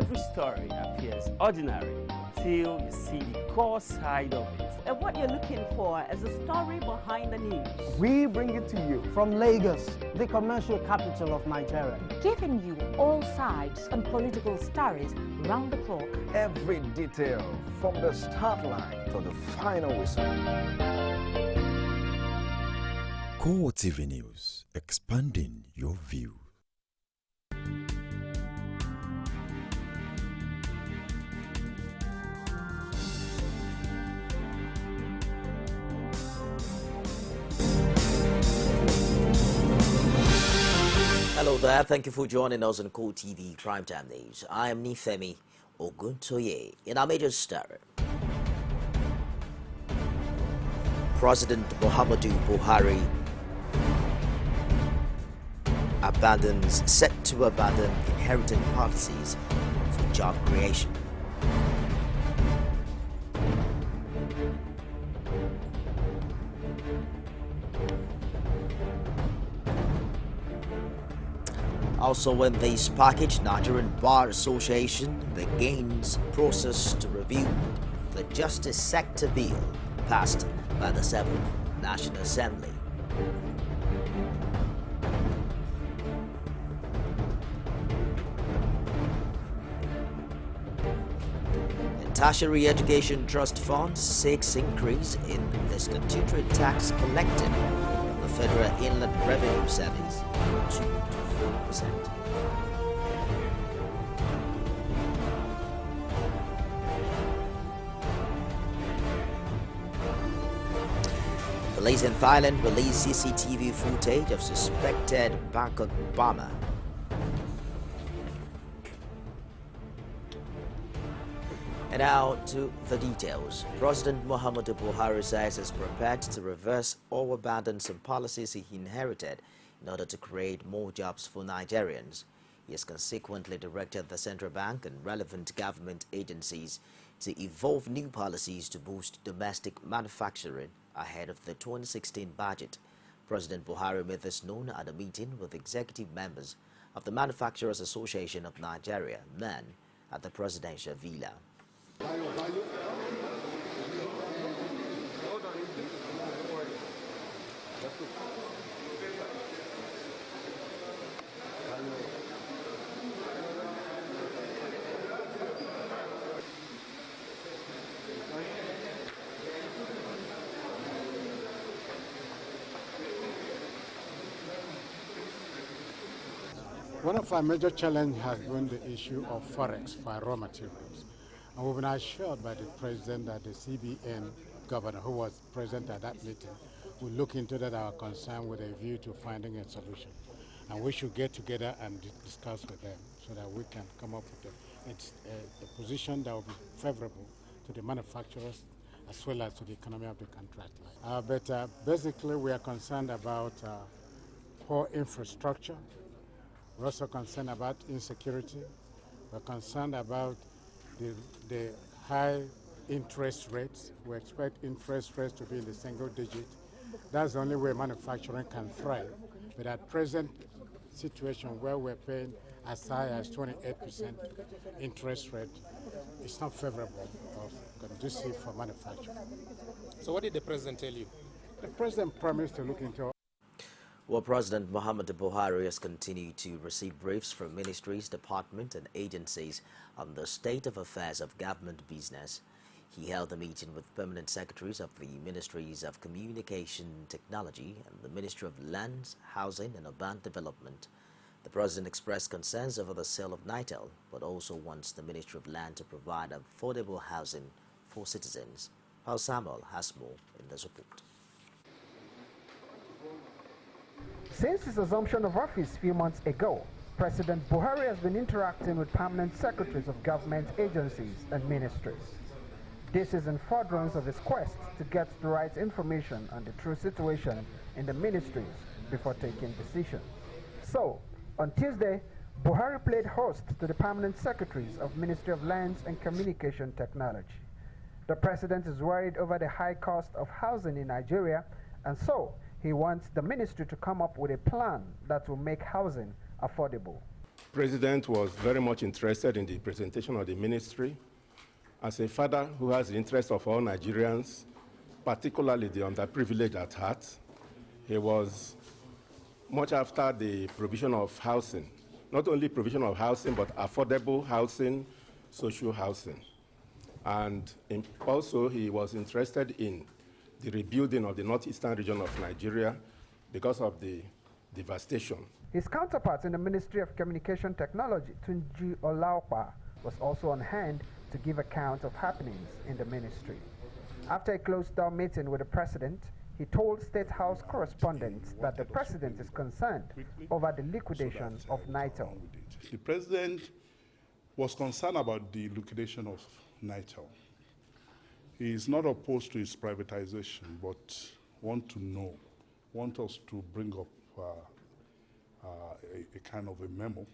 Every story appears ordinary till you see the core side of it. And what you're looking for is a story behind the news. We bring it to you from Lagos, the commercial capital of Nigeria. Giving you all sides and political stories round the clock. Every detail from the start line to the final whistle. CoreTV News, expanding your view. Hello there, thank you for joining us on CoreTV Primetime News. I am Nifemi Oguntoye. In our major story, President Muhammadu Buhari set to abandon inherited policies for job creation. Also in this package, Nigerian Bar Association begins process to review the Justice Sector Bill passed by the 7th National Assembly. And Tertiary Education Trust Fund seeks increase in the statutory tax collected from the Federal Inland Revenue Service to 4%. Police in Thailand released CCTV footage of suspected Bangkok bomber. And now to the details. President Muhammadu Buhari says he's prepared to reverse all abandons and policies he inherited in order to create more jobs for Nigerians. He has consequently directed the central bank and relevant government agencies to evolve new policies to boost domestic manufacturing ahead of the 2016 budget. President Buhari made this known at a meeting with executive members of the Manufacturers Association of Nigeria, MAN, at the presidential villa. One of our major challenges has been the issue of forex for raw materials. And we've been assured by the president that the CBN governor, who was present at that meeting, will look into that our concern with a view to finding a solution. And we should get together and discuss with them so that we can come up with a position that will be favorable to the manufacturers as well as to the economy of the country. Basically, we are concerned about poor infrastructure. We're also concerned about insecurity. We're concerned about the high interest rates. We expect interest rates to be in the single digit. That's the only way manufacturing can thrive. But at present situation where we're paying as high as 28% interest rate, it's not favorable or conducive for manufacturing. So what did the president tell you? The president promised to look into. Well, President Muhammadu Buhari has continued to receive briefs from ministries, departments and agencies on the state of affairs of government business. He held a meeting with permanent secretaries of the Ministries of Communication Technology and the Ministry of Lands, Housing and Urban Development. The president expressed concerns over the sale of Nitel, but also wants the Ministry of Land to provide affordable housing for citizens. Paul Samuel has more in this report. Since his assumption of office a few months ago, President Buhari has been interacting with permanent secretaries of government agencies and ministries. This is in furtherance of his quest to get the right information on the true situation in the ministries before taking decisions. So, on Tuesday, Buhari played host to the permanent secretaries of Ministry of Lands and Communication Technology. The president is worried over the high cost of housing in Nigeria, and so he wants the ministry to come up with a plan that will make housing affordable. President was very much interested in the presentation of the ministry. As a father who has the interest of all Nigerians, particularly the underprivileged at heart, he was much after the provision of housing, not only provision of housing, but affordable housing, social housing. And also he was interested in the rebuilding of the northeastern region of Nigeria because of the devastation. His counterpart in the Ministry of Communication Technology, Tunji Olaopa, was also on hand to give account of happenings in the ministry. After a closed-door meeting with the president, he told State House correspondents that the president is concerned over the liquidation of NITEL. The president was concerned about the liquidation of NITEL. He is not opposed to its privatization, but want us to bring up a kind of a memo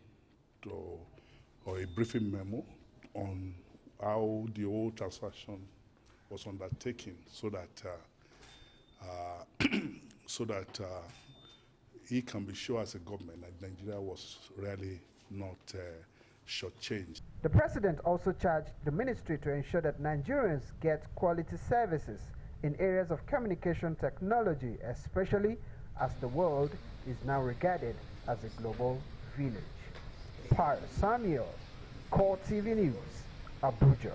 or a briefing memo on how the whole transaction was undertaken, so that he can be sure as a government that Nigeria was really not shortchanged. The president also charged the ministry to ensure that Nigerians get quality services in areas of communication technology, especially as the world is now regarded as a global village. Par Samuel, CoreTV News, Abuja.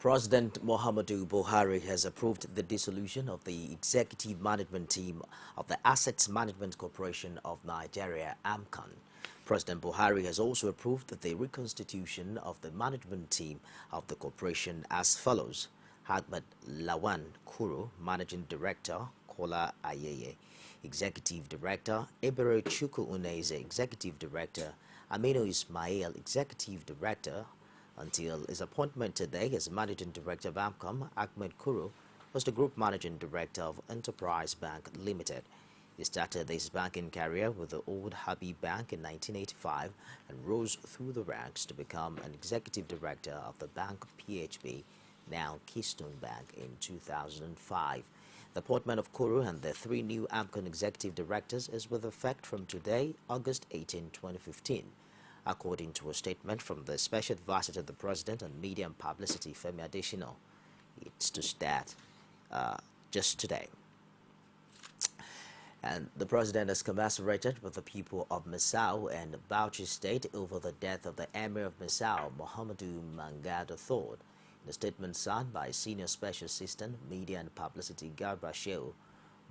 President Muhammadu Buhari has approved the dissolution of the executive management team of the Assets Management Corporation of Nigeria, AMCON. President Buhari has also approved the reconstitution of the management team of the corporation as follows: Ahmed Lawan Kuru, Managing Director; Kola Ayeye, Executive Director; Ebere Chukwu Uneze, Executive Director; Aminu Ismail, Executive Director. Until his appointment today as Managing Director of AMCON, Ahmed Kuru was the Group Managing Director of Enterprise Bank Limited. He started his banking career with the Old Habib Bank in 1985 and rose through the ranks to become an Executive Director of the Bank PHB, now Keystone Bank, in 2005. The appointment of Kuru and the 3 new AMCON Executive Directors is with effect from today, August 18, 2015. According to a statement from the Special Advisor to the President on Media and Publicity, Femi Adesina, it's to start just today. And the President has commiserated with the people of Misau and Bauchi State over the death of the Emir of Misau, Muhammadu Mangado III. In a statement signed by Senior Special Assistant, Media and Publicity Garba Shehu,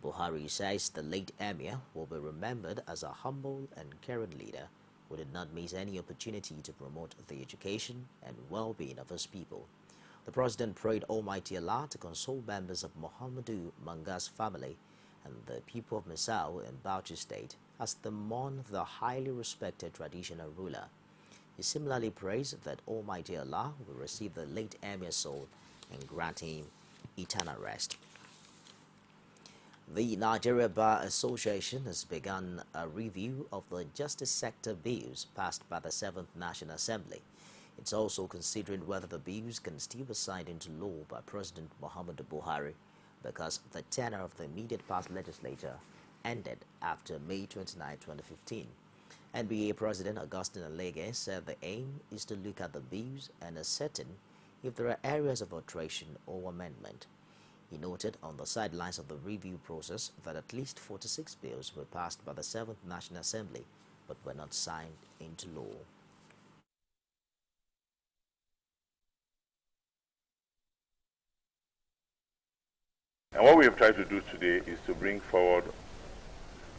Buhari says the late Emir will be remembered as a humble and caring leader who did not miss any opportunity to promote the education and well-being of his people. The President prayed Almighty Allah to console members of Muhammadu Manga's family and the people of Misau in Bauchi State as they mourn the highly respected traditional ruler. He similarly prays that Almighty Allah will receive the late Emir's soul and grant him eternal rest. The Nigeria Bar Association has begun a review of the justice sector bills passed by the 7th National Assembly. It's also considering whether the bills can still be signed into law by President Muhammadu Buhari because the tenure of the immediate past legislature ended after May 29, 2015. NBA President Augustine Alege said the aim is to look at the bills and ascertain if there are areas of alteration or amendment. He noted on the sidelines of the review process that at least 46 bills were passed by the 7th National Assembly but were not signed into law. And what we have tried to do today is to bring forward,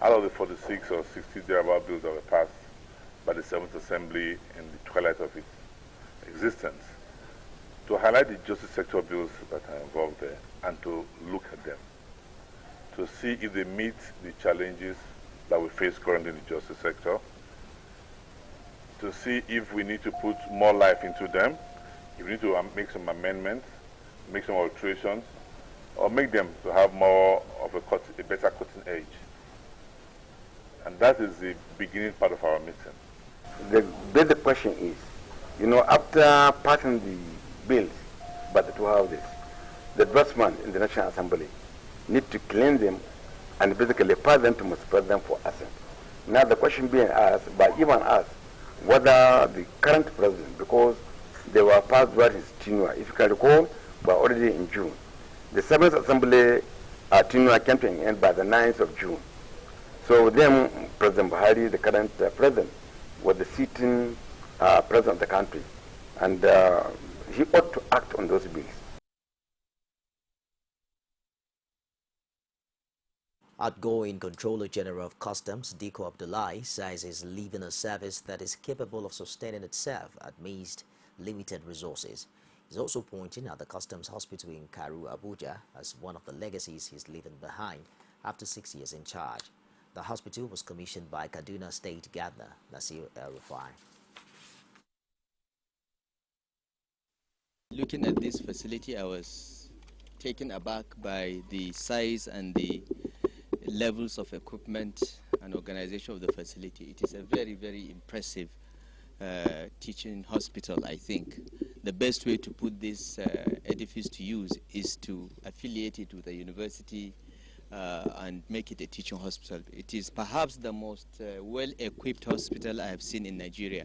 out of the 46 or 60 thereabout bills that were passed by the 7th Assembly in the twilight of its existence, to highlight the justice sector bills that are involved there and to look at them, to see if they meet the challenges that we face currently in the justice sector, to see if we need to put more life into them, if we need to make some amendments, make some alterations, or make them to have more of a better cutting edge. And that is the beginning part of our meeting. The basic question is, after passing the bills by the two houses, the draftsman in the National Assembly need to clean them and basically pass them to Mr. President for assent. Now the question being asked by even us, whether the current president, because they were passed during his tenure, if you can recall, were already in June. The 7th Assembly tenure came to an end by the 9th of June. So then President Buhari, the current president, was the sitting president of the country. And he ought to act on those bills. Outgoing Controller General of Customs, Diko Abdullahi, says he's leaving a service that is capable of sustaining itself amidst limited resources. He's also pointing at the Customs Hospital in Karu, Abuja, as one of the legacies he's leaving behind after 6 years in charge. The hospital was commissioned by Kaduna State Governor Nasir El-Rufai. Looking at this facility, I was taken aback by the size and the levels of equipment and organization of the facility. It is a very, very impressive teaching hospital, I think. The best way to put this edifice to use is to affiliate it with a university and make it a teaching hospital. It is perhaps the most well-equipped hospital I have seen in Nigeria.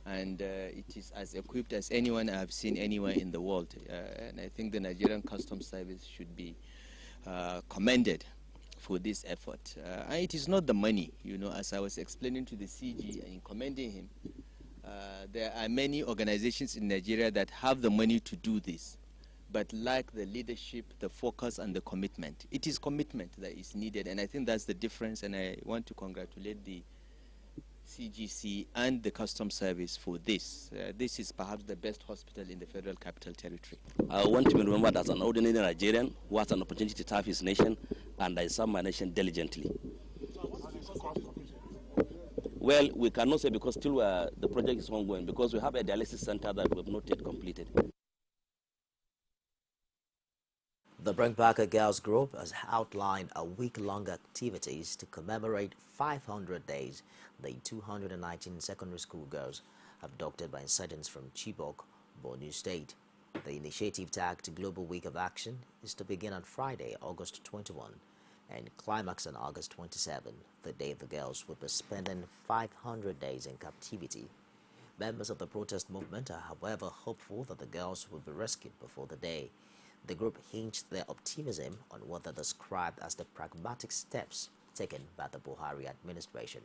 And it is as equipped as anyone I have seen anywhere in the world. And I think the Nigerian Customs Service should be commended for this effort. And it is not the money, you know, as I was explaining to the CG in commending him. There are many organizations in Nigeria that have the money to do this, but lack the leadership, the focus, and the commitment. It is commitment that is needed, and I think that's the difference, and I want to congratulate the CGC and the Customs Service for this. This is perhaps the best hospital in the Federal Capital Territory. I want to be remembered as an ordinary Nigerian who has an opportunity to serve his nation, and I serve my nation diligently. Well, we cannot say because still the project is ongoing, because we have a dialysis center that we have not yet completed. The Bring Back a Girls group has outlined a week-long activities to commemorate 500 days the 219 secondary school girls abducted by insurgents from Chibok, Borno State. The initiative, tagged Global Week of Action, is to begin on Friday, August 21, and climax on August 27, the day the girls will be spending 500 days in captivity. Members of the protest movement are, however, hopeful that the girls will be rescued before the day. The group hinged their optimism on what they described as the pragmatic steps taken by the Buhari administration.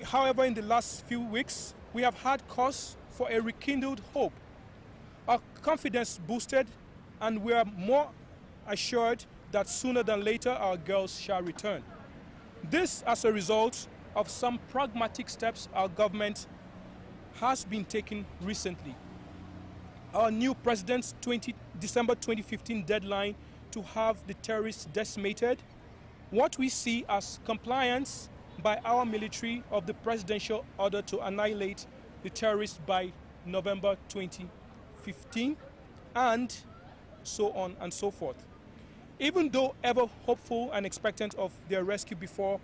However, in the last few weeks, we have had cause for a rekindled hope. Our confidence boosted, and we are more assured that sooner than later our girls shall return. This as a result of some pragmatic steps our government has been taking recently. Our new president's December 2015 deadline to have the terrorists decimated, what we see as compliance by our military of the presidential order to annihilate the terrorists by November 2015, and so on and so forth. Even though ever hopeful and expectant of their rescue before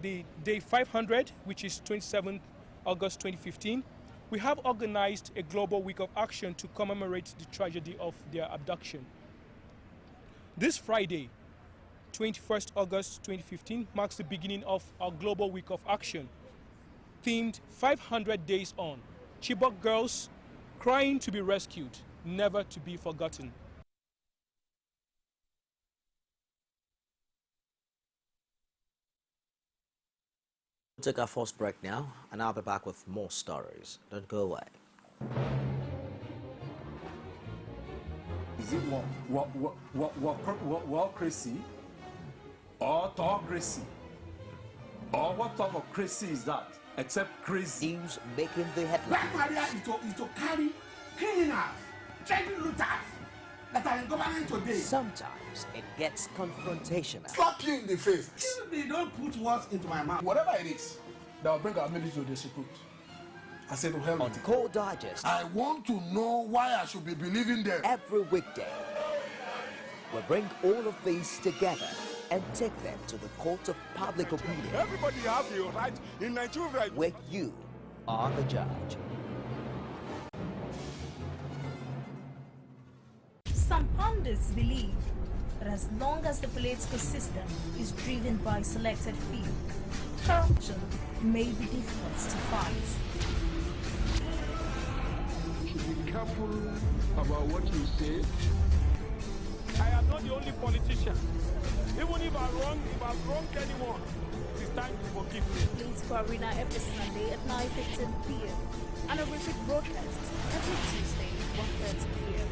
the day 500, which is 27th August 2015, we have organized a global week of action to commemorate the tragedy of their abduction. This Friday, 21st August 2015, marks the beginning of our global week of action, themed 500 Days On, Chibok girls crying to be rescued, never to be forgotten. We'll take our first break now, and I'll be back with more stories. Don't go away. Is it crazy or autocracy? Or what type of crazy is that? Except crazy. News making the headlines. Black Maria is to carry criminals, trading looters that are in government today. Sometimes it gets confrontational. Slap you in the face. They don't put words into my mouth. Whatever it is that will bring our military to disrepute, I said to hell. On Core Digest, I want to know why I should be believing them. Every weekday, we bring all of these together and take them to the court of public opinion. Everybody has the right in Nigeria, where you are the judge. Some pundits believe that as long as the political system is driven by selected few, corruption may be difficult to fight. Be careful about what you say. I am not the only politician. Even if I've wronged anyone, it's time to forgive me. Political Arena every Sunday at 9:15 p.m. and a repeat broadcast every Tuesday at 1:30 p.m.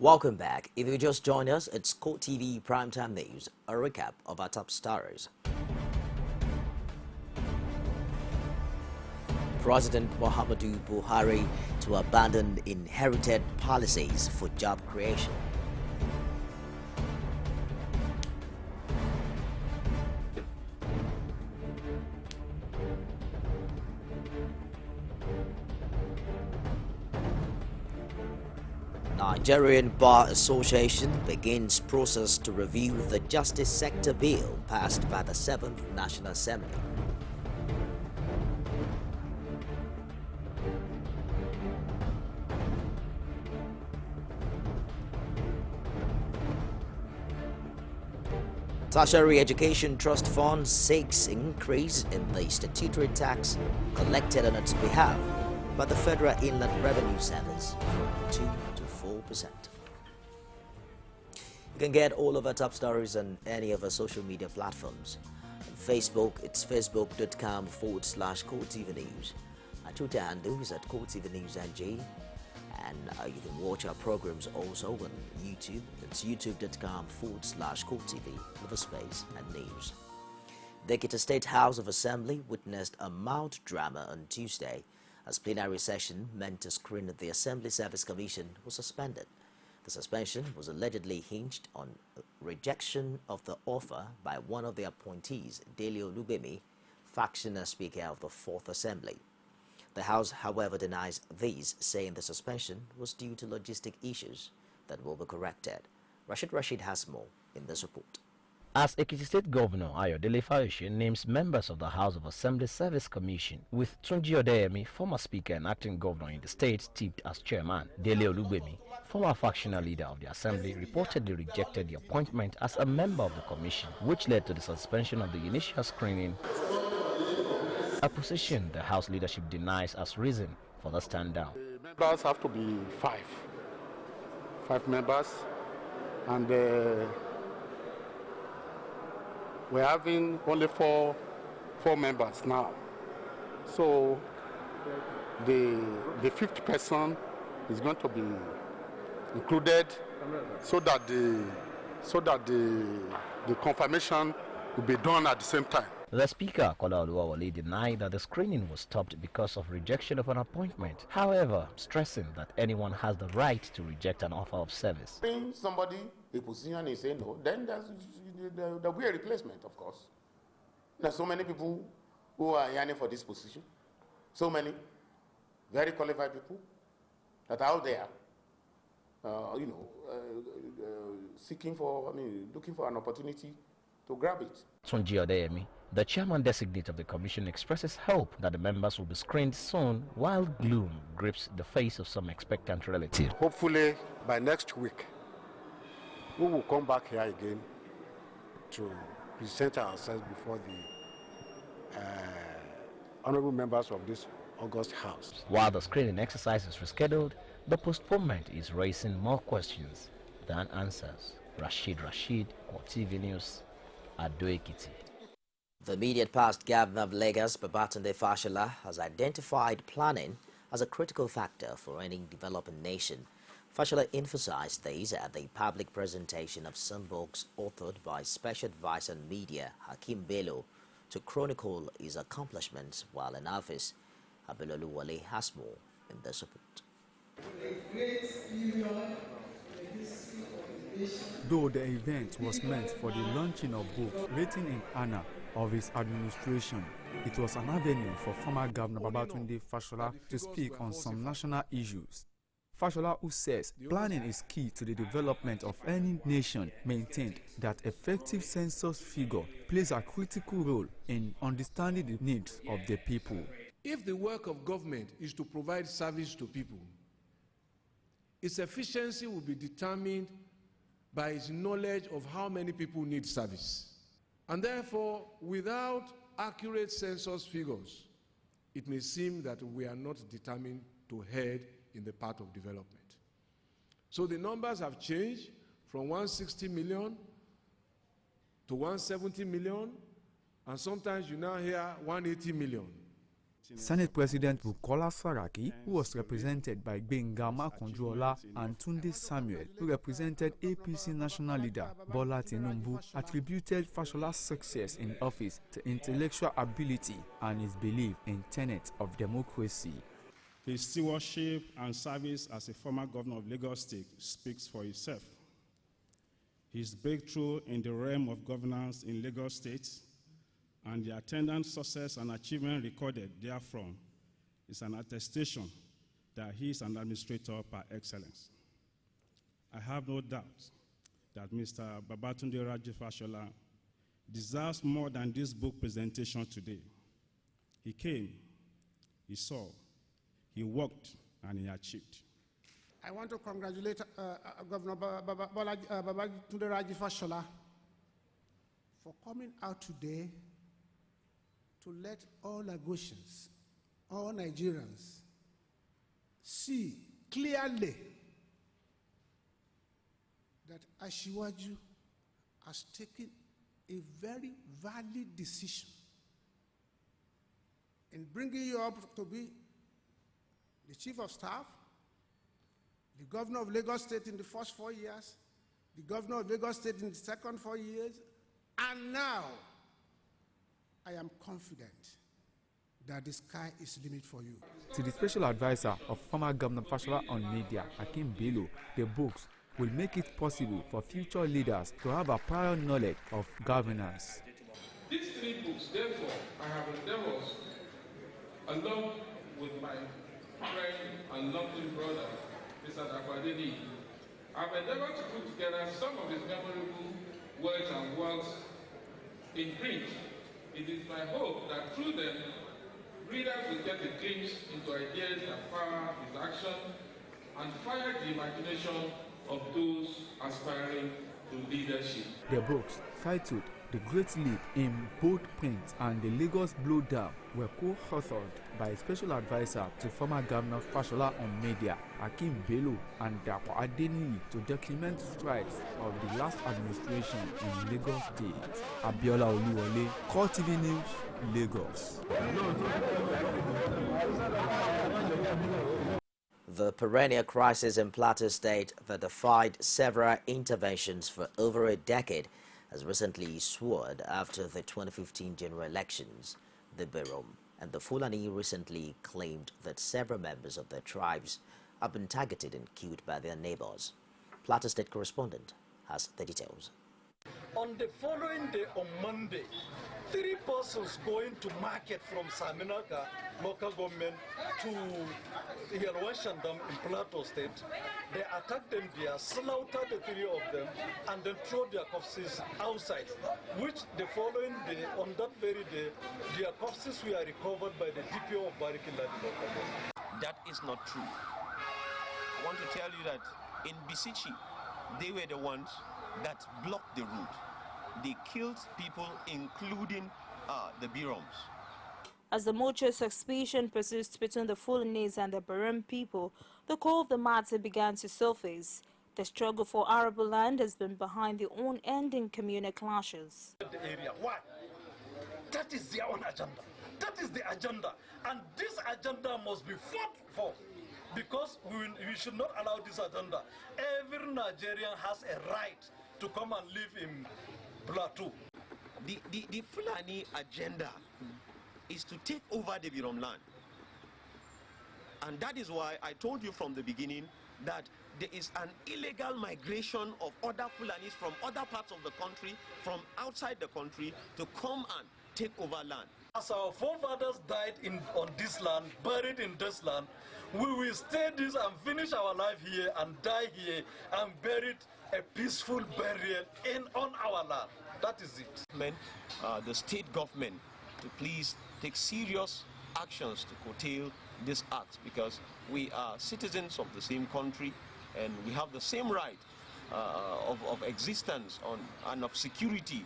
Welcome back. If you just joined us, it's CoreTV Primetime News, a recap of our top stories. President Muhammadu Buhari to abandon inherited policies for job creation. Nigerian Bar Association begins process to review the Justice Sector Bill passed by the 7th National Assembly. Tertiary Education Trust Fund seeks increase in the statutory tax collected on its behalf by the Federal Inland Revenue Service from 2 to 4%. You can get all of our top stories on any of our social media platforms. On Facebook, it's facebook.com/CoreTV News. Our Twitter handle is at CoreTV News NG. And you can watch our programs also on YouTube. It's youtube.com/CoreTV with a space and news. The Ekiti State House of Assembly witnessed a mild drama on Tuesday as plenary session meant to screen the Assembly Service Commission was suspended. The suspension was allegedly hinged on rejection of the offer by one of the appointees, Dele Olubemi, factional Speaker of the 4th Assembly. The House, however, denies these, saying the suspension was due to logistic issues that will be corrected. Rashid has more in this report. As Ekiti State Governor Ayodele Fayose names members of the House of Assembly Service Commission, with Tunji Odeyemi, former Speaker and acting governor in the state, tipped as chairman, Dele Olubemi, former factional leader of the Assembly, reportedly rejected the appointment as a member of the commission, which led to the suspension of the initial screening, a position the House leadership denies as reason for the stand down. The members have to be five members, and we're having only four members now. So the fifth person is going to be included, so that the confirmation will be done at the same time. The Speaker, Kola Oluwawole, denied that the screening was stopped because of rejection of an appointment, however, stressing that anyone has the right to reject an offer of service. Bring somebody a position and say no, then there'll be a replacement, of course. There are so many people who are yearning for this position, so many very qualified people that are out there, looking for an opportunity to grab it. Tunji Odeyemi, the chairman designate of the commission, expresses hope that the members will be screened soon, while gloom grips the face of some expectant relatives. Hopefully, by next week, we will come back here again to present ourselves before the honorable members of this August House. While the screening exercise is rescheduled, the postponement is raising more questions than answers. Rashid, CoreTV News, Ado Ekiti. The immediate past governor of Lagos, Babatunde Fashola, has identified planning as a critical factor for any developing nation. Fashola emphasized this at the public presentation of some books authored by Special Advisor on Media, Hakim Bello, to chronicle his accomplishments while in office. Abeloluwale has more in this report. Though the event was meant for the launching of books written in honor of his administration, it was an avenue for former Governor Babatunde Fashola to speak on some national issues. Fashola, who says planning is key to the development of any nation, maintained that effective census figure plays a critical role in understanding the needs of the people. If the work of government is to provide service to people, its efficiency will be determined by its knowledge of how many people need service. And therefore, without accurate census figures, it may seem that we are not determined to head in the path of development. So the numbers have changed from 160 million to 170 million, and sometimes you now hear 180 million. Senate President Bukola Saraki, who was represented by Gbenga Makanjuola and Tunde Samuel, who represented APC national leader Bola Tinubu, attributed Fashola's success in office to intellectual ability and his belief in tenets of democracy. His stewardship and service as a former governor of Lagos State speaks for itself. His breakthrough in the realm of governance in Lagos State and the attendant success and achievement recorded therefrom is an attestation that he is an administrator par excellence. I have no doubt that Mr. Babatunde Raji Fashola deserves more than this book presentation today. He came, he saw, he worked, and he achieved. I want to congratulate Governor Babatunde Raji Fashola for coming out today to let all Lagosians, all Nigerians, see clearly that Ashiwaju has taken a very valid decision in bringing you up to be the Chief of Staff, the Governor of Lagos State in the first 4 years, the Governor of Lagos State in the second 4 years, and now I am confident that the sky is the limit for you. To the special advisor of former Governor Fashola on media, Akim Bello, the books will make it possible for future leaders to have a prior knowledge of governance. These 3 books, therefore, I have endeavored, along with my friend and lovely brother, Mr. Akwadeni, I've endeavored to put together some of his memorable words and works in print. It is my hope that through them, readers will get a glimpse into ideas that power his action and fire the imagination of those aspiring to leadership. The books, titled The Great Leap in bold print and The Lagos Blowdown, were co-authored by a special advisor to former Governor Fashola on media, Akim Bello, and Dapo Adeniyi, to document strides of the last administration in Lagos State. Abiola Oluwole, CoreTV News, Lagos. The perennial crisis in Plateau State that defied several interventions for over a decade has recently soared after the 2015 general elections. The Birom and the Fulani recently claimed that several members of their tribes have been targeted and killed by their neighbors. Plateau State correspondent has the details. On the following day, on Monday, 3 persons going to market from Saminaka local government to Yalwanshandam in Plateau State, they attacked them there, slaughtered the 3 of them, and then threw their corpses outside, which the following day, on that very day, their corpses were recovered by the DPO of Barikiladi local government. That is not true. I want to tell you that in Bisichi, they were the ones that blocked the route. They killed people, including the Biroms. As the mutual suspicion persists between the Fulanese and the Birom people, the core of the matter began to surface. The struggle for arable land has been behind the unending communal clashes. The area. Why? That is their own agenda. That is the agenda. And this agenda must be fought for. Because we should not allow this agenda. Every Nigerian has a right to come and live in Plateau. The Fulani agenda is to take over the Birom land. And that is why I told you from the beginning that there is an illegal migration of other Fulanis from other parts of the country, from outside the country, to come and take over land. As our forefathers died on this land, buried in this land, we will stay this and finish our life here and die here and buried a peaceful burial on our land. That is it. The state government to please take serious actions to curtail this act, because we are citizens of the same country and we have the same right of existence and of security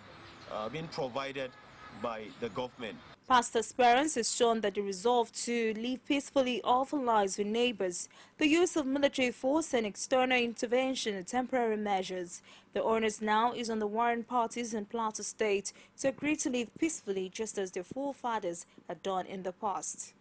being provided by the government. Past experience has shown that the resolve to live peacefully often lies with neighbors. The use of military force and external intervention are temporary measures. The onus now is on the warring parties in Plateau State to agree to live peacefully, just as their forefathers had done in the past.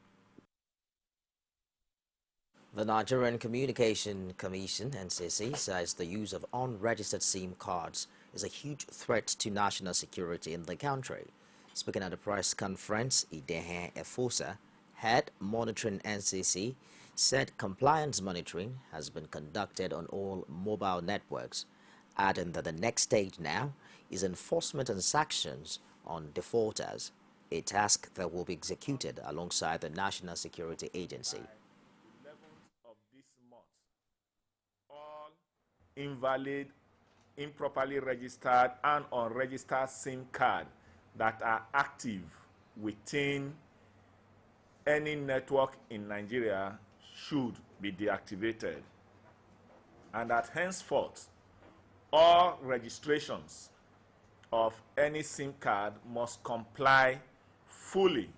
The Nigerian Communication Commission, NCC, says the use of unregistered SIM cards is a huge threat to national security in the country. Speaking at a press conference, Idehe Efosa, head monitoring NCC, said compliance monitoring has been conducted on all mobile networks, adding that the next stage now is enforcement and sanctions on defaulters, a task that will be executed alongside the National Security Agency. Of this month, all invalid, improperly registered and unregistered SIM card that are active within any network in Nigeria should be deactivated, and that henceforth all registrations of any SIM card must comply fully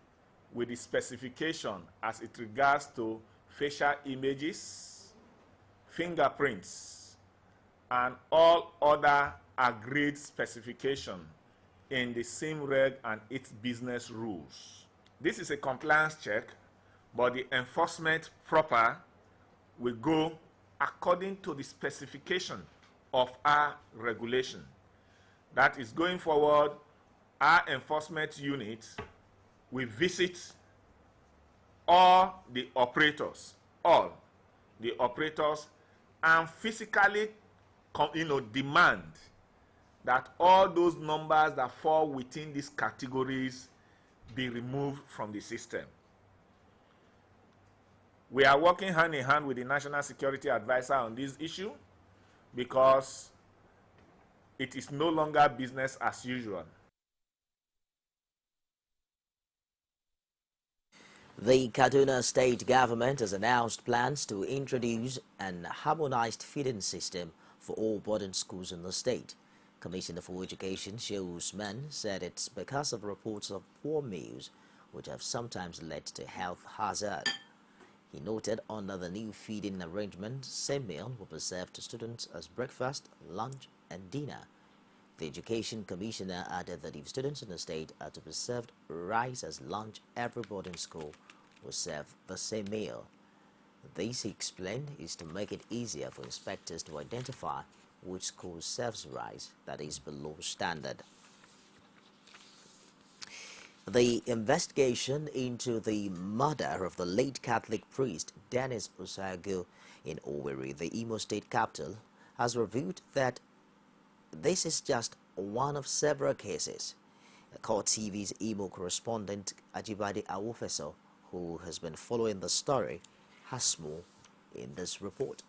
with the specification as it regards to facial images, fingerprints, and all other agreed specification in the SIM reg and its business rules. This is a compliance check, but the enforcement proper will go according to the specification of our regulation. That is, going forward, our enforcement unit will visit all the operators, and physically demand that all those numbers that fall within these categories be removed from the system. We are working hand in hand with the National Security Advisor on this issue because it is no longer business as usual. The Kaduna state government has announced plans to introduce an harmonized feeding system for all boarding schools in the state. Commissioner for Education, Shehu Usman, said it's because of reports of poor meals, which have sometimes led to health hazard. He noted under the new feeding arrangement, same meal will be served to students as breakfast, lunch, and dinner. The Education Commissioner added that if students in the state are to be served rice as lunch, every boarding school will serve the same meal. This, he explained, is to make it easier for inspectors to identify which school serves rice that is below standard. The investigation into the murder of the late Catholic priest Dennis Osago in Owerri, the Imo State capital, has revealed that this is just one of several cases. CoreTV's Imo correspondent Ajibade Awofeso, who has been following the story, has more in this report.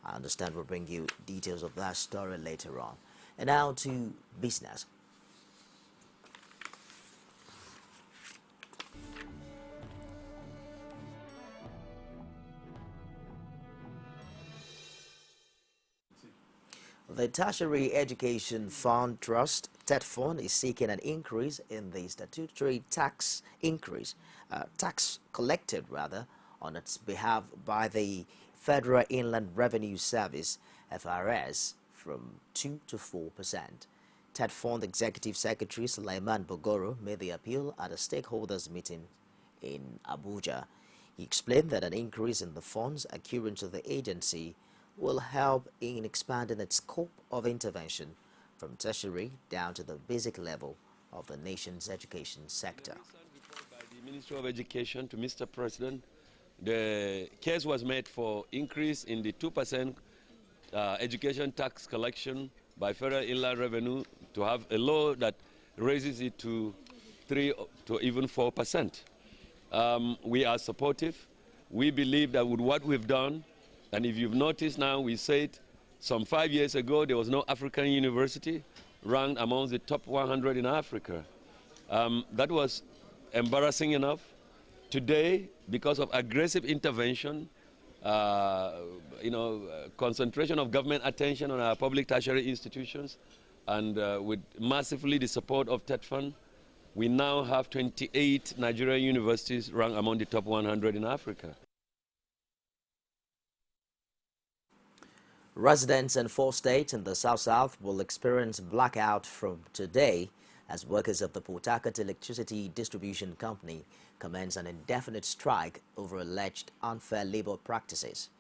I understand we'll bring you details of that story later on. And now to business. The Tertiary Education Fund Trust, TETFund, is seeking an increase in the statutory tax collected on its behalf by the Federal Inland Revenue Service, FRS, from 2 to 4%. TETFund Executive Secretary Sulaiman Bogoro made the appeal at a stakeholders meeting in Abuja. He explained that an increase in the funds accruing to the agency will help in expanding its scope of intervention from tertiary down to the basic level of the nation's education sector. By the Ministry of Education to Mr. President, the case was made for increase in the 2% education tax collection by Federal Inland Revenue to have a law that raises it to 3 to even 4%. We are supportive. We believe that with what we've done, and if you've noticed now, we said some 5 years ago there was no African university ranked amongst the top 100 in Africa. That was embarrassing enough today, because of aggressive intervention, concentration of government attention on our public tertiary institutions, and with massively the support of TED Fund, we now have 28 Nigerian universities ranked among the top 100 in Africa. Residents in 4 states in the South-South will experience blackout from today as workers of the Port Harcourt Electricity Distribution Company commence an indefinite strike over alleged unfair labor practices.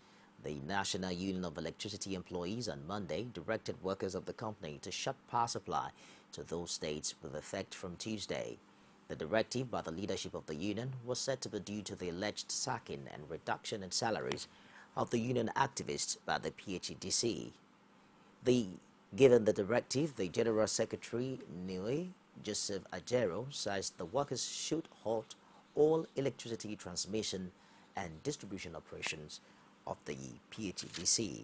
The National Union of Electricity Employees on Monday directed workers of the company to shut power supply to those states with effect from Tuesday. The directive by the leadership of the union was said to be due to the alleged sacking and reduction in salaries of the union activists by the PHEDC. Given the directive, the General Secretary, Niue Joseph Ajero, says the workers should halt all electricity transmission and distribution operations of the PHEDC.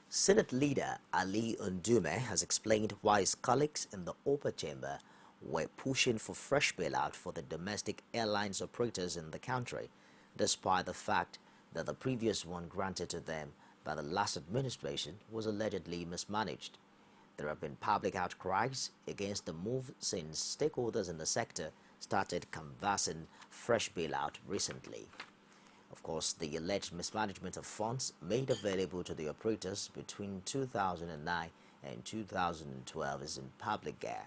Senate leader Ali Ndume has explained why his colleagues in the upper chamber were pushing for fresh bailout for the domestic airlines operators in the country, despite the fact that the previous one granted to them by the last administration was allegedly mismanaged. There have been public outcries against the move since stakeholders in the sector started canvassing fresh bailout recently. Of course, the alleged mismanagement of funds made available to the operators between 2009 and 2012 is in public eye.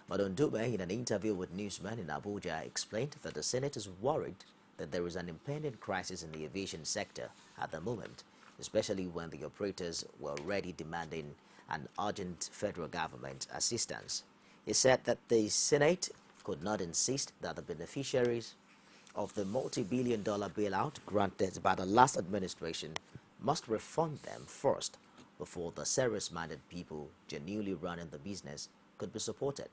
But Ndume, in an interview with newsmen in Abuja, explained that the Senate is worried that there is an impending crisis in the aviation sector at the moment, especially when the operators were already demanding an urgent federal government assistance. He said that the Senate could not insist that the beneficiaries of the multi-billion-dollar bailout granted by the last administration must refund them first before the serious-minded people genuinely running the business could be supported.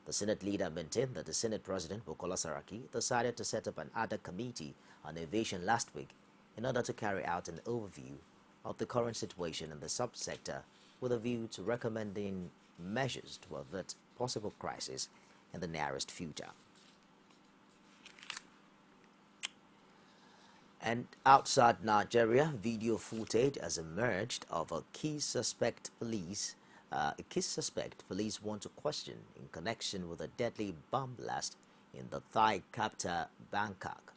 The Senate leader maintained that the Senate President, Bukola Saraki, decided to set up an ad hoc committee on aviation last week in order to carry out an overview of the current situation in the subsector with a view to recommending measures to avert possible crisis in the nearest future. And outside Nigeria, video footage has emerged of a key suspect police want to question in connection with a deadly bomb blast in the Thai capital, Bangkok.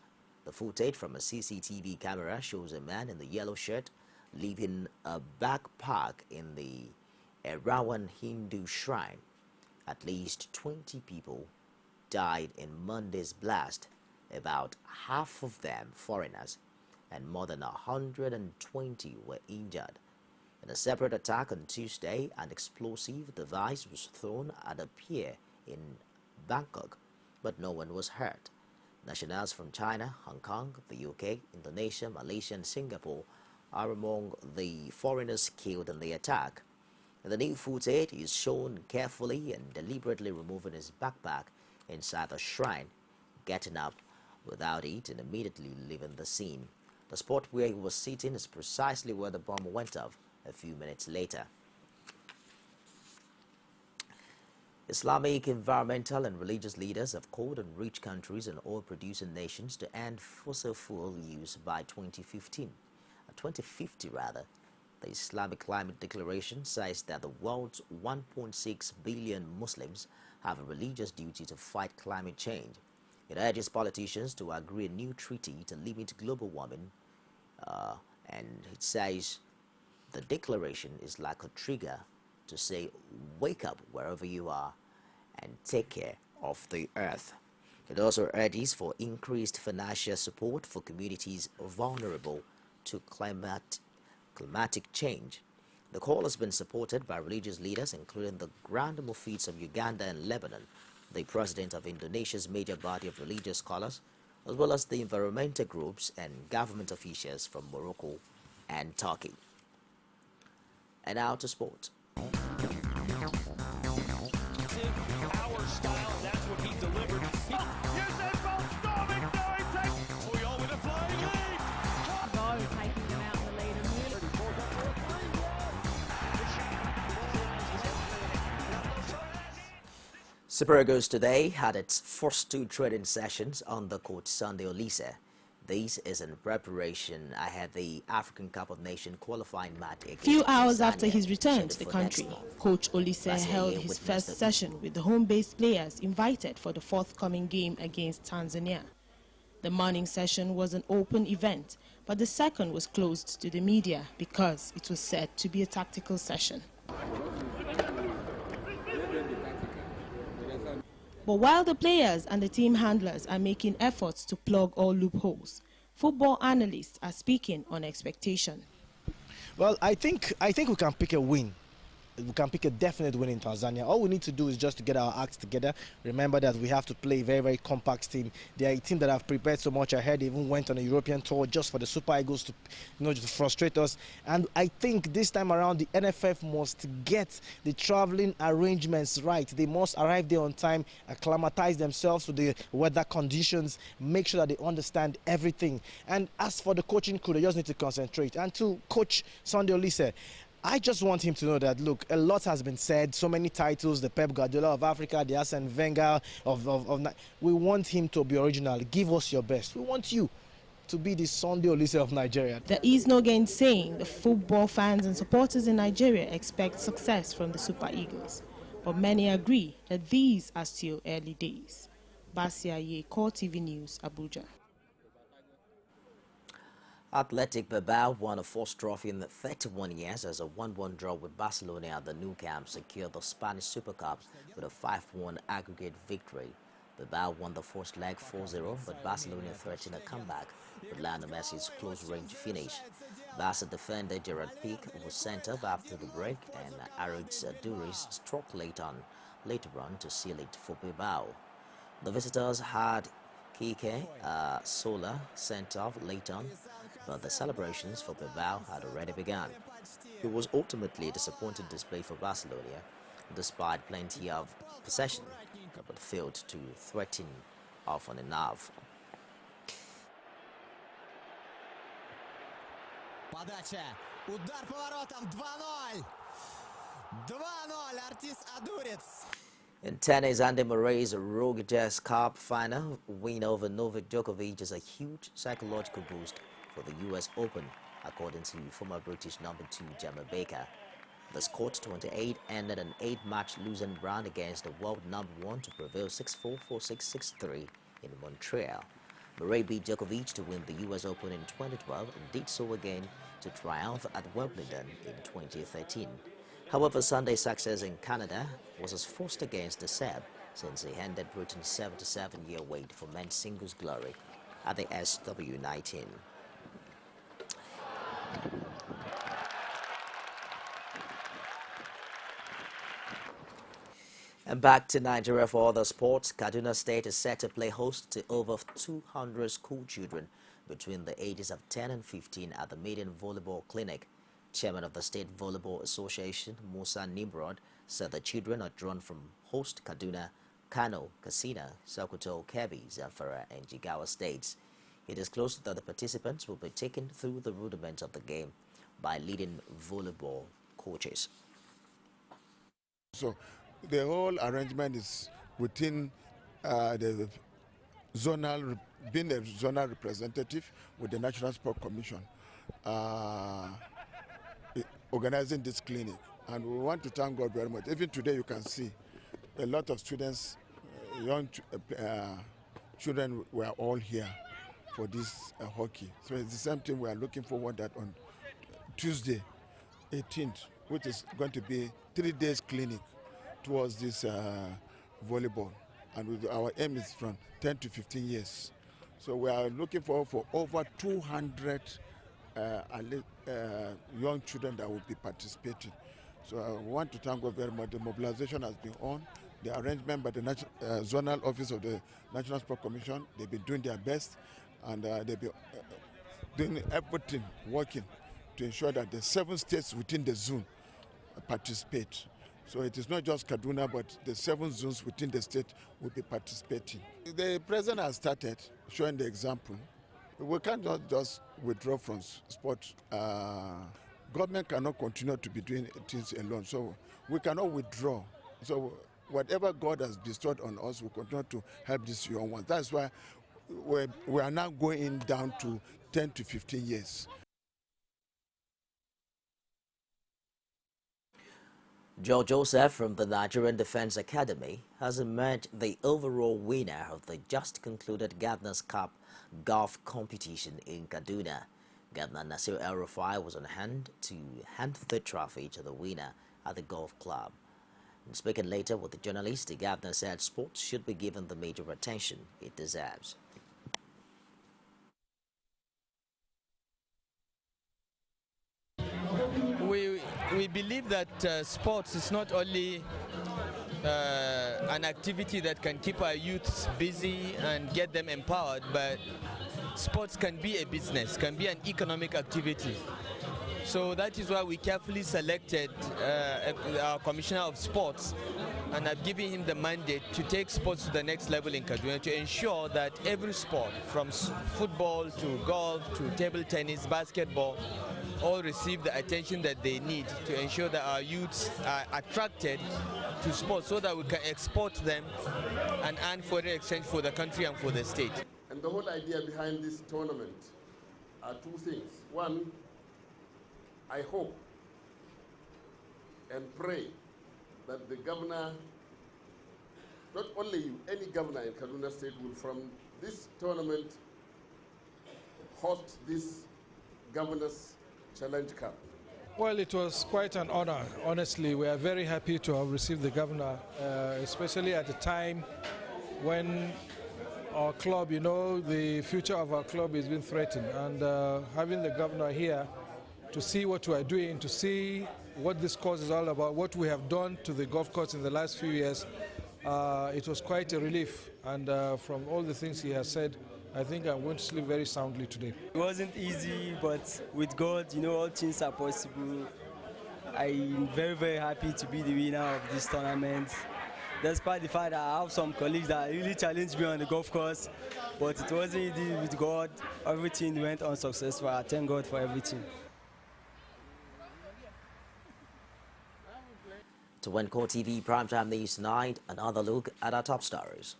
The footage from a CCTV camera shows a man in the yellow shirt leaving a backpack in the Erawan Hindu shrine. At least 20 people died in Monday's blast, about half of them foreigners, and more than 120 were injured. In a separate attack on Tuesday, an explosive device was thrown at a pier in Bangkok, but no one was hurt. Nationals from China, Hong Kong, the UK, Indonesia, Malaysia, and Singapore are among the foreigners killed in the attack. The new footage is shown carefully and deliberately removing his backpack inside the shrine, getting up without it and immediately leaving the scene. The spot where he was sitting is precisely where the bomb went off a few minutes later. Islamic, environmental and religious leaders have called on rich countries and oil-producing nations to end fossil fuel use by 2050. The Islamic Climate Declaration says that the world's 1.6 billion Muslims have a religious duty to fight climate change. It urges politicians to agree a new treaty to limit global warming, and it says the declaration is like a trigger to say, wake up wherever you are and take care of the earth. It also urges for increased financial support for communities vulnerable to climatic change. The call has been supported by religious leaders, including the Grand Muftis of Uganda and Lebanon, the president of Indonesia's major body of religious scholars, as well as the environmental groups and government officials from Morocco and Turkey. And now to sport. Our style, that's what he delivered. Here's that ball, storming, no, he takes Puyol with a flying lead. Go, taking them out in the lead and really. Super Eagles today had its first two training sessions on the court Sunday Olise. This is in preparation ahead the African Cup of Nations qualifying match against Few hours Tanzania, after his return scheduled to the for country, next month. Coach Olise Basia held Ye his witnessed first the- session with the home-based players invited for the forthcoming game against Tanzania. The morning session was an open event, but the second was closed to the media because it was said to be a tactical session. But while the players and the team handlers are making efforts to plug all loopholes, football analysts are speaking on expectation. Well, I think we can pick a win. We can pick a definite win in Tanzania. All we need to do is just to get our acts together. Remember that we have to play a very, very compact team. They are a team that have prepared so much ahead. They even went on a European tour just for the Super Eagles to, to frustrate us. And I think this time around, the NFF must get the traveling arrangements right. They must arrive there on time, acclimatize themselves to the weather conditions, make sure that they understand everything. And as for the coaching crew, they just need to concentrate. And to Coach Sunday Olise, I just want him to know that, look, a lot has been said, so many titles, the Pep Guardiola of Africa, the Arsene Wenger we want him to be original. Give us your best. We want you to be the Sunday Olise of Nigeria. There is no gainsaying the football fans and supporters in Nigeria expect success from the Super Eagles. But many agree that these are still early days. Basia Ye, CoreTV News, Abuja. Athletic Bilbao won a fourth trophy in 31 years as a 1-1 draw with Barcelona at the Nou Camp secured the Spanish Super Cup with a 5-1 aggregate victory. Bilbao won the first leg 4-0, but Barcelona threatened a comeback with Lionel Messi's close-range finish. Barca defender Gerard Piqué was sent off after the break, and Aritz Duris struck later on to seal it for Bilbao. The visitors had Kike Sola sent off late on, but the celebrations for Bilbao had already begun. It was ultimately a disappointing display for Barcelona, despite plenty of possession, but failed to threaten often enough. Подача. Удар поворотом 2-0. 2-0. Артис Aduriz. In tennis, Andy Murray's Rogue Jazz Cup final win over Novak Djokovic is a huge psychological boost for the U.S. Open, according to former British number 2 Gemma Baker. The scored 28 ended an 8-match losing run against the world number 1 to prevail 6-4, 4-6, 6-3 in Montreal. Murray beat Djokovic to win the U.S. Open in 2012 and did so again to triumph at Wimbledon in 2013. However, Sunday's success in Canada was his first against the Serb since he handed Britain's 77-year wait for men's singles glory at the SW19. And back to Nigeria for other sports. Kaduna State is set to play host to over 200 school children between the ages of 10 and 15 at the maiden volleyball clinic. Chairman of the State Volleyball Association, Musa Nimrod, said the children are drawn from host Kaduna, Kano, Katsina, Sokoto, Kebbi, Zamfara, and Jigawa states. He disclosed that the participants will be taken through the rudiments of the game by leading volleyball coaches. So the whole arrangement is within the zonal, being a zonal representative with the National Sport Commission, organizing this clinic. And we want to thank God very much. Even today you can see a lot of students, young children were all here for this hockey. So it's the same thing we are looking forward that on Tuesday, 18th, which is going to be 3 days clinic towards this volleyball. And our aim is from 10 to 15 years. So we are looking forward for over 200 young children that will be participating. So I want to thank God very much. The mobilization has been on. The arrangement by the zonal office of the National Sport Commission, they've been doing their best, and they've been doing everything, working to ensure that the 7 states within the zone participate. So it is not just Kaduna, but the 7 zones within the state will be participating. The president has started showing the example. We cannot just withdraw from sport. Government cannot continue to be doing things alone, so we cannot withdraw. So whatever God has bestowed on us, we continue to help these young ones. That's why we are now going down to 10 to 15 years. Joe Joseph from the Nigerian Defense Academy has emerged the overall winner of the just concluded Governor's Cup golf competition in Kaduna. Governor Nasir El-Rufai was on hand to hand the trophy to the winner at the golf club. And speaking later with the journalists, the governor said sports should be given the major attention it deserves. We believe that sports is not only an activity that can keep our youths busy and get them empowered, but sports can be a business, can be an economic activity. So that is why we carefully selected our Commissioner of Sports, and I've given him the mandate to take sports to the next level in Kaduna, to ensure that every sport, from football to golf to table tennis, basketball, all receive the attention that they need to ensure that our youths are attracted to sports so that we can export them and earn foreign exchange for the country and for the state. And the whole idea behind this tournament are two things. One, I hope and pray that the governor, not only you, any governor in Kaduna State will from this tournament host this Governor's Challenge Cup. Well, it was quite an honor. Honestly, we are very happy to have received the governor, especially at a time when our club, the future of our club is being threatened. And having the governor here to see what we are doing, to see what this course is all about, what we have done to the golf course in the last few years, it was quite a relief. And from all the things he has said, I think I'm going to sleep very soundly today. It wasn't easy, but with God, all things are possible. I'm very, very happy to be the winner of this tournament. Despite the fact that I have some colleagues that really challenged me on the golf course, but it wasn't easy with God. Everything went unsuccessful. I thank God for everything. To win CoreTV Primetime News tonight, another look at our top stories.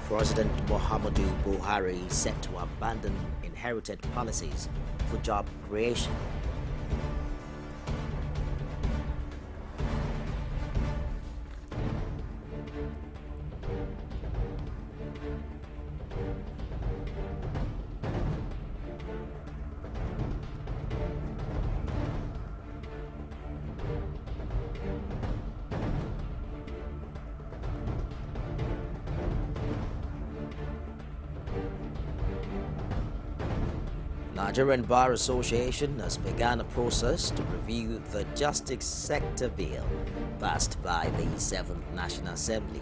President Muhammadu Buhari set to abandon inherited policies for job creation. Nigerian Bar Association has begun a process to review the Justice Sector Bill passed by the 7th National Assembly.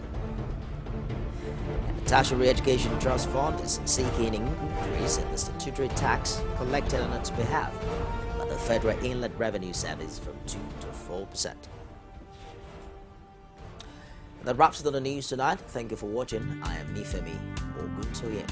And the Tertiary Education Trust Fund is seeking an increase in the statutory tax collected on its behalf by the Federal Inland Revenue Service from 2 to 4%. That wraps it up the news tonight. Thank you for watching. I am Nifemi Oguntoye.